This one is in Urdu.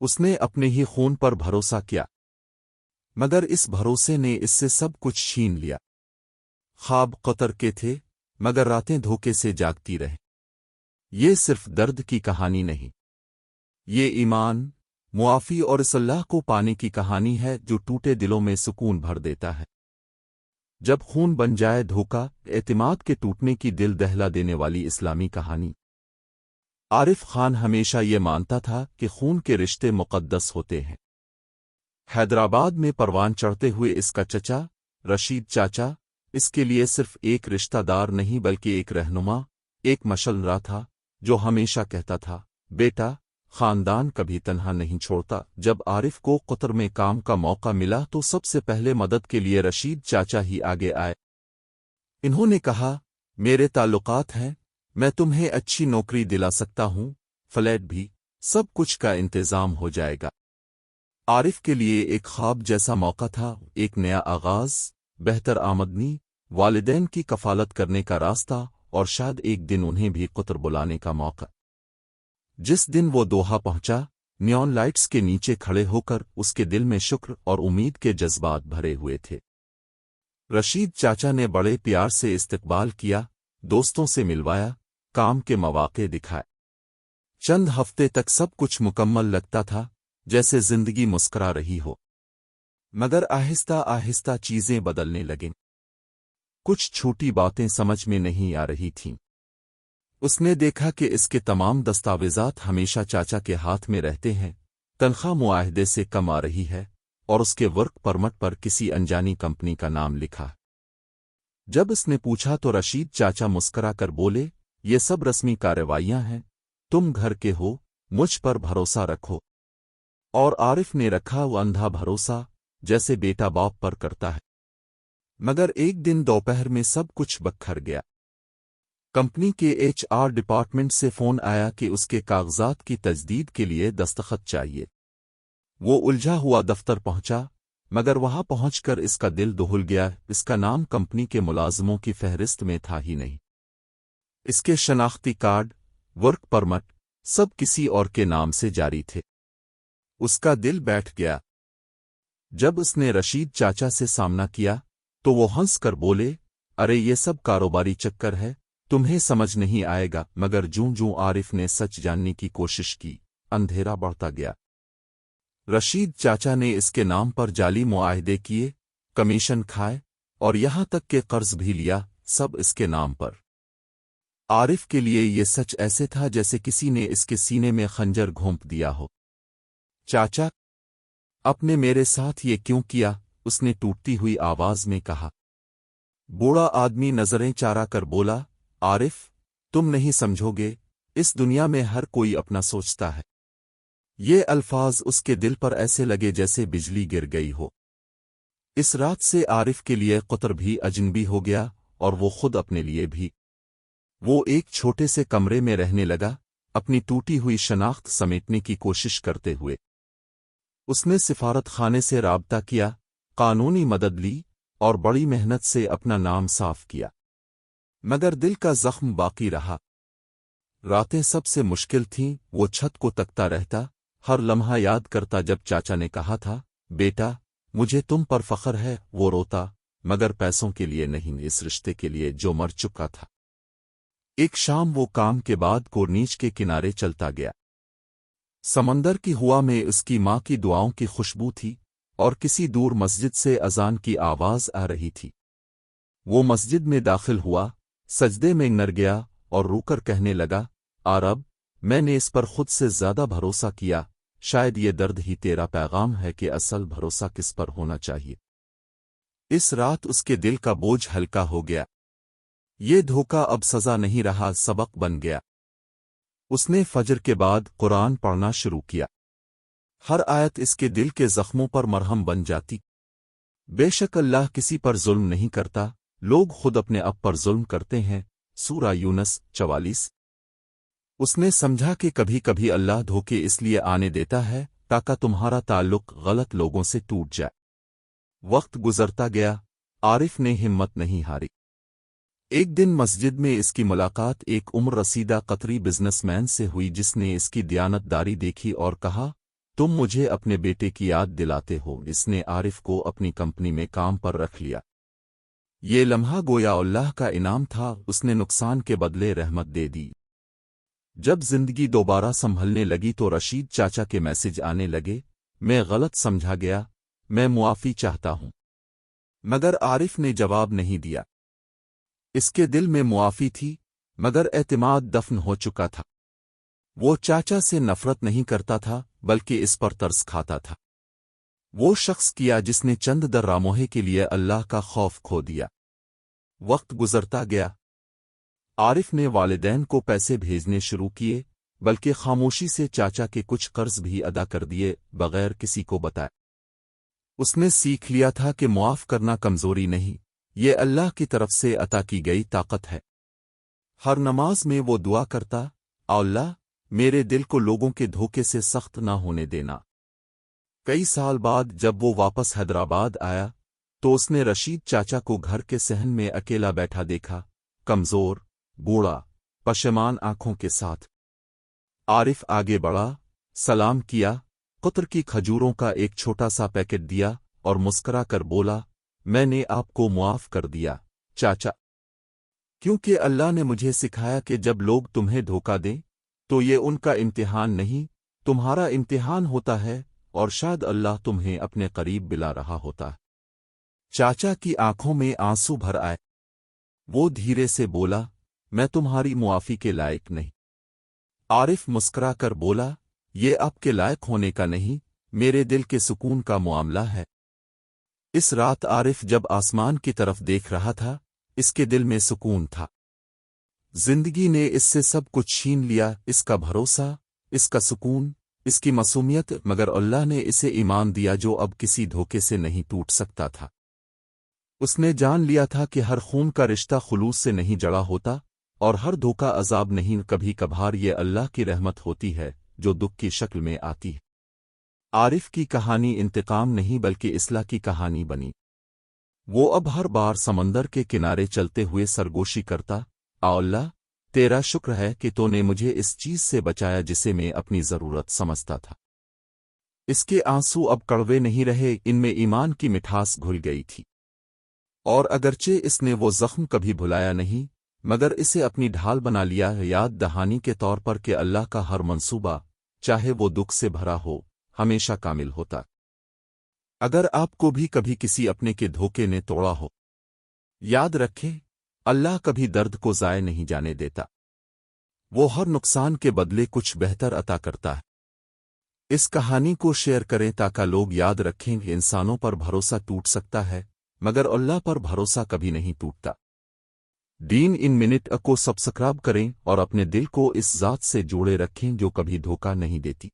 اس نے اپنے ہی خون پر بھروسہ کیا، مگر اس بھروسے نے اس سے سب کچھ چھین لیا۔ خواب قطر کے تھے، مگر راتیں دھوکے سے جاگتی رہیں۔ یہ صرف درد کی کہانی نہیں، یہ ایمان، معافی اور اس اللہ کو پانے کی کہانی ہے جو ٹوٹے دلوں میں سکون بھر دیتا ہے۔ جب خون بن جائے دھوکا، اعتماد کے ٹوٹنے کی دل دہلا دینے والی اسلامی کہانی۔ عارف خان ہمیشہ یہ مانتا تھا کہ خون کے رشتے مقدس ہوتے ہیں۔ حیدرآباد میں پروان چڑھتے ہوئے اس کا چچا، رشید چاچا، اس کے لیے صرف ایک رشتہ دار نہیں بلکہ ایک رہنما، ایک مشعل راہ تھا، جو ہمیشہ کہتا تھا، بیٹا، خاندان کبھی تنہا نہیں چھوڑتا۔ جب عارف کو قطر میں کام کا موقع ملا تو سب سے پہلے مدد کے لیے رشید چاچا ہی آگے آئے۔ انہوں نے کہا، میرے تعلقات ہیں، میں تمہیں اچھی نوکری دلا سکتا ہوں، فلیٹ بھی، سب کچھ کا انتظام ہو جائے گا۔ عارف کے لیے ایک خواب جیسا موقع تھا، ایک نیا آغاز، بہتر آمدنی، والدین کی کفالت کرنے کا راستہ، اور شاید ایک دن انہیں بھی قطر بلانے کا موقع۔ جس دن وہ دوحہ پہنچا، نیون لائٹس کے نیچے کھڑے ہو کر اس کے دل میں شکر اور امید کے جذبات بھرے ہوئے تھے۔ رشید چاچا نے بڑے پیار سے استقبال کیا، دوستوں سے ملوایا، کام کے مواقع دکھائے۔ چند ہفتے تک سب کچھ مکمل لگتا تھا، جیسے زندگی مسکرا رہی ہو، مگر آہستہ آہستہ چیزیں بدلنے لگیں۔ کچھ چھوٹی باتیں سمجھ میں نہیں آ رہی تھیں۔ اس نے دیکھا کہ اس کے تمام دستاویزات ہمیشہ چاچا کے ہاتھ میں رہتے ہیں، تنخواہ معاہدے سے کم آ رہی ہے، اور اس کے ورک پرمٹ پر کسی انجانی کمپنی کا نام لکھا۔ جب اس نے پوچھا تو رشید چاچا مسکرا کر بولے، یہ سب رسمی کارروائیاں ہیں، تم گھر کے ہو، مجھ پر بھروسہ رکھو۔ اور عارف نے رکھا وہ اندھا بھروسہ، جیسے بیٹا باپ پر کرتا ہے۔ مگر ایک دن دوپہر میں سب کچھ بکھر گیا۔ کمپنی کے HR ڈپارٹمنٹ سے فون آیا کہ اس کے کاغذات کی تجدید کے لیے دستخط چاہیے۔ وہ الجھا ہوا دفتر پہنچا، مگر وہاں پہنچ کر اس کا دل دہل گیا، اس کا نام کمپنی کے ملازموں کی فہرست میں تھا ہی نہیں۔ اس کے شناختی کارڈ، ورک پرمٹ، سب کسی اور کے نام سے جاری تھے۔ اس کا دل بیٹھ گیا۔ جب اس نے رشید چاچا سے سامنا کیا تو وہ ہنس کر بولے، ارے یہ سب کاروباری چکر ہے، تمہیں سمجھ نہیں آئے گا۔ مگر جوں جوں عارف نے سچ جاننے کی کوشش کی، اندھیرا بڑھتا گیا۔ رشید چاچا نے اس کے نام پر جعلی معاہدے کیے، کمیشن کھائے، اور یہاں تک کہ قرض بھی لیا، سب اس کے نام پر۔ عارف کے لیے یہ سچ ایسے تھا جیسے کسی نے اس کے سینے میں خنجر گھونپ دیا ہو۔ چاچا، آپ نے میرے ساتھ یہ کیوں کیا؟ اس نے ٹوٹتی ہوئی آواز میں کہا۔ بوڑھا آدمی نظریں چارا کر بولا، عارف، تم نہیں سمجھو گے، اس دنیا میں ہر کوئی اپنا سوچتا ہے۔ یہ الفاظ اس کے دل پر ایسے لگے جیسے بجلی گر گئی ہو۔ اس رات سے عارف کے لیے قطر بھی اجنبی ہو گیا، اور وہ خود اپنے لیے بھی۔ وہ ایک چھوٹے سے کمرے میں رہنے لگا، اپنی ٹوٹی ہوئی شناخت سمیٹنے کی کوشش کرتے ہوئے۔ اس نے سفارت خانے سے رابطہ کیا، قانونی مدد لی، اور بڑی محنت سے اپنا نام صاف کیا، مگر دل کا زخم باقی رہا۔ راتیں سب سے مشکل تھیں، وہ چھت کو تکتا رہتا، ہر لمحہ یاد کرتا جب چاچا نے کہا تھا، بیٹا، مجھے تم پر فخر ہے۔ وہ روتا، مگر پیسوں کے لیے نہیں، اس رشتے کے لیے جو مر چکا تھا۔ ایک شام وہ کام کے بعد کورنیچ کے کنارے چلتا گیا۔ سمندر کی ہوا میں اس کی ماں کی دعاؤں کی خوشبو تھی، اور کسی دور مسجد سے اذان کی آواز آ رہی تھی۔ وہ مسجد میں داخل ہوا، سجدے میں گر گیا، اور رو کر کہنے لگا، رب، میں نے اس پر خود سے زیادہ بھروسہ کیا، شاید یہ درد ہی تیرا پیغام ہے کہ اصل بھروسہ کس پر ہونا چاہیے۔ اس رات اس کے دل کا بوجھ ہلکا ہو گیا۔ یہ دھوکہ اب سزا نہیں رہا، سبق بن گیا۔ اس نے فجر کے بعد قرآن پڑھنا شروع کیا۔ ہر آیت اس کے دل کے زخموں پر مرہم بن جاتی۔ بے شک اللہ کسی پر ظلم نہیں کرتا، لوگ خود اپنے آپ پر ظلم کرتے ہیں۔ سورہ یونس 44۔ اس نے سمجھا کہ کبھی کبھی اللہ دھوکے اس لیے آنے دیتا ہے تاکہ تمہارا تعلق غلط لوگوں سے ٹوٹ جائے۔ وقت گزرتا گیا، عارف نے ہمت نہیں ہاری۔ ایک دن مسجد میں اس کی ملاقات ایک عمر رسیدہ قطری بزنس مین سے ہوئی جس نے اس کی دیانت داری دیکھی اور کہا، تم مجھے اپنے بیٹے کی یاد دلاتے ہو۔ اس نے عارف کو اپنی کمپنی میں کام پر رکھ لیا۔ یہ لمحہ گویا اللہ کا انعام تھا، اس نے نقصان کے بدلے رحمت دے دی۔ جب زندگی دوبارہ سنبھلنے لگی تو رشید چاچا کے میسج آنے لگے، میں غلط سمجھا گیا، میں معافی چاہتا ہوں۔ مگر عارف نے جواب نہیں دیا۔ اس کے دل میں معافی تھی، مگر اعتماد دفن ہو چکا تھا۔ وہ چاچا سے نفرت نہیں کرتا تھا، بلکہ اس پر ترس کھاتا تھا۔ وہ شخص کیا جس نے چند دراموہے کے لیے اللہ کا خوف کھو دیا۔ وقت گزرتا گیا۔ عارف نے والدین کو پیسے بھیجنے شروع کیے، بلکہ خاموشی سے چاچا کے کچھ قرض بھی ادا کر دیے بغیر کسی کو بتائے۔ اس نے سیکھ لیا تھا کہ معاف کرنا کمزوری نہیں، یہ اللہ کی طرف سے عطا کی گئی طاقت ہے۔ ہر نماز میں وہ دعا کرتا، اے اللہ، میرے دل کو لوگوں کے دھوکے سے سخت نہ ہونے دینا۔ کئی سال بعد جب وہ واپس حیدرآباد آیا تو اس نے رشید چاچا کو گھر کے صحن میں اکیلا بیٹھا دیکھا، کمزور، بوڑھا، پشیمان آنکھوں کے ساتھ۔ عارف آگے بڑھا، سلام کیا، قطر کی کھجوروں کا ایک چھوٹا سا پیکٹ دیا اور مسکرا کر بولا، میں نے آپ کو معاف کر دیا چاچا، کیونکہ اللہ نے مجھے سکھایا کہ جب لوگ تمہیں دھوکہ دیں تو یہ ان کا امتحان نہیں، تمہارا امتحان ہوتا ہے، اور شاید اللہ تمہیں اپنے قریب بلا رہا ہوتا ہے۔ چاچا کی آنکھوں میں آنسو بھر آئے۔ وہ دھیرے سے بولا، میں تمہاری معافی کے لائق نہیں۔ عارف مسکرا کر بولا، یہ آپ کے لائق ہونے کا نہیں، میرے دل کے سکون کا معاملہ ہے۔ اس رات عارف جب آسمان کی طرف دیکھ رہا تھا، اس کے دل میں سکون تھا۔ زندگی نے اس سے سب کچھ چھین لیا، اس کا بھروسہ، اس کا سکون، اس کی معصومیت، مگر اللہ نے اسے ایمان دیا جو اب کسی دھوکے سے نہیں ٹوٹ سکتا تھا۔ اس نے جان لیا تھا کہ ہر خون کا رشتہ خلوص سے نہیں جڑا ہوتا، اور ہر دھوکہ عذاب نہیں، کبھی کبھار یہ اللہ کی رحمت ہوتی ہے جو دکھ کی شکل میں آتی ہے۔ عارف کی کہانی انتقام نہیں بلکہ اصلاح کی کہانی بنی۔ وہ اب ہر بار سمندر کے کنارے چلتے ہوئے سرگوشی کرتا، اے اللہ، تیرا شکر ہے کہ تو نے مجھے اس چیز سے بچایا جسے میں اپنی ضرورت سمجھتا تھا۔ اس کے آنسو اب کڑوے نہیں رہے، ان میں ایمان کی مٹھاس گھل گئی تھی۔ اور اگرچہ اس نے وہ زخم کبھی بھلایا نہیں، مگر اسے اپنی ڈھال بنا لیا ہے، یاد دہانی کے طور پر کہ اللہ کا ہر منصوبہ، چاہے وہ دکھ سے بھرا ہو، ہمیشہ کامل ہوتا۔ اگر آپ کو بھی کبھی کسی اپنے کے دھوکے نے توڑا ہو، یاد رکھیں، اللہ کبھی درد کو ضائع نہیں جانے دیتا۔ وہ ہر نقصان کے بدلے کچھ بہتر عطا کرتا ہے۔ اس کہانی کو شیئر کریں تاکہ لوگ یاد رکھیں کہ انسانوں پر بھروسہ ٹوٹ سکتا ہے، مگر اللہ پر بھروسہ کبھی نہیں ٹوٹتا۔ دین ان منٹ کو سبسکرائب کریں اور اپنے دل کو اس ذات سے جوڑے رکھیں جو کبھی دھوکہ نہیں دیتی۔